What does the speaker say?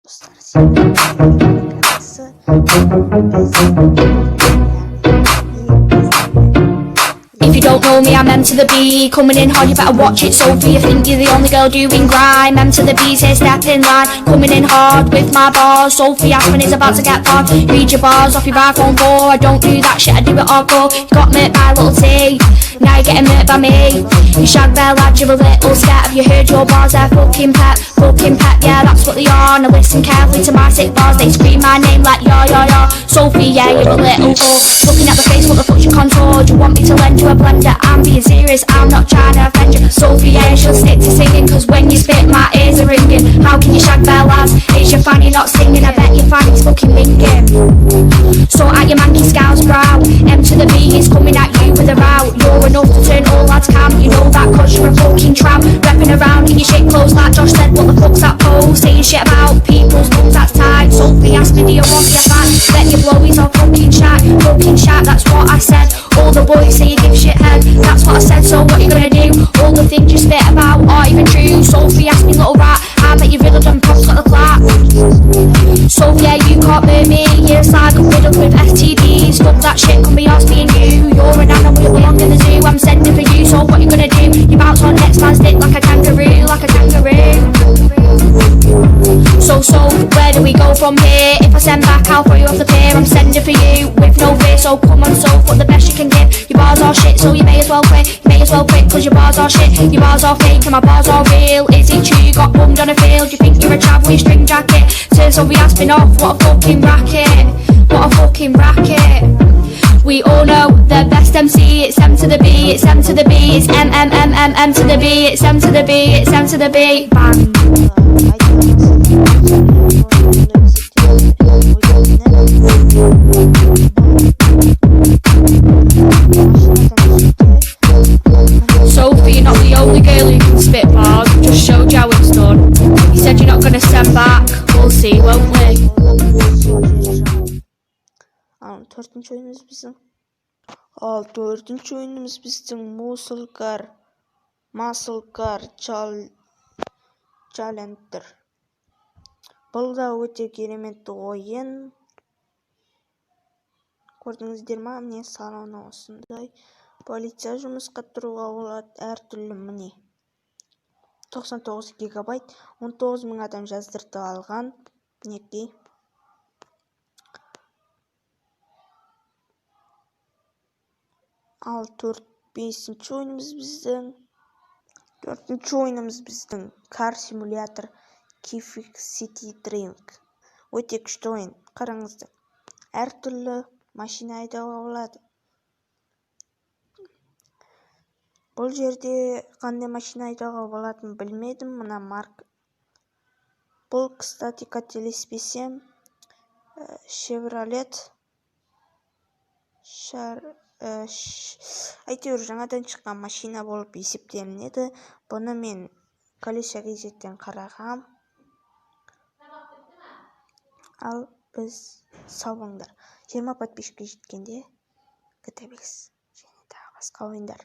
If you don't know me, I'm M to the B. Coming in hard, you better watch it, Sophie. You think you're the only girl doing grime. M to the B says step in line. Coming in hard with my bars. Sophie Aspen is about to get far. Read your bars off your iPhone 4. I don't do that shit, I do it hardcore. You got met by little T, now you're getting met by me. You shag bear lad, you're a little scat. Have you heard your bars? They're fucking pep, yeah, that's what they are. Now listen carefully to my sick bars. They scream my name like yo. Sophie, yeah, you're a little whore. Looking at the face, what the fuck's your contour? Do you want me to lend you a blender? I'm being serious, I'm not trying to offend you. Sophie, yeah, she'll stick to singing, cause when you spit, my ears are ringing. How can you shag bear lads? It's your fan, you're not singing. I bet your fan is fucking minging. So at your manky scowl's brow, M to the B is coming at you with a row. You're enough to turn all lads camp. You know that cause you're a fucking tramp. Repping around in your shit clothes like Josh said. What the fuck's that pose? Saying shit about people's mums, that's tight. Sophie asked me, do you want your fat? Bet your blowies are fucking shack, that's what I said. All the boys say you give shit head, that's what I said. So what you gonna do? All the things you spit about aren't even true. Sophie asked me, little rat, I bet you riddled and pops got the clap. So yeah, you can't burn me. You're like I'm riddled with STDs. Fuck that shit, can be yours being you. You're an animal, you belong in the zoo. I'm sending for you, so what you gonna do? You bounce on next man's dick like a kangaroo, So, where do we go from here? If I send back, I'll throw you off the pier. I'm sending for you with no fear, so come on, so what the best you can give. Your bars are shit, so you may as well quit. Cause your bars are shit, your bars are fake, and my bars are real. Is it true you got bummed on a field? You think you're a chav with your string jacket? Turns over your spin off, what a fucking racket. We all know the best MC, it's M to the B, it's M to the B, it's M to the B, it's M to the B, it's M to the B, bang. Sophie, you're not the only girl who can spit bars. Just showed you how it's done. You said you're not gonna send back. We'll see, won't we? Төртінші ойынымыз біздің Muscle-Car Challenger. Бұл да өте керемет ойын. Көрдіңіздер ма? Міне салоны осындай. Полиция жұмысқа тұруға болады әртүрлі міне. 99 гигабайт, 19 мың адам жаздыртып алған. Мінекей. Ал 4-5-ші ойынымыз біздің Car Simulator Kifix City Drink. Өте күшті ойын. Қараңыздар. Әртүрлі машина айдауға болады. Бұл жерде қандай машина айдауға болатынын білмедім. Мына марка. Бұл, кстати, қателеспесем, Chevrolet әйтеуір жаңадан шыққан машина болып есептелінеді. Бұны мен колеса газеттен қарағам. Ал біз сау болыңдар. 20 подписчикке жеткенде GTA5 және тағы басқа ойындар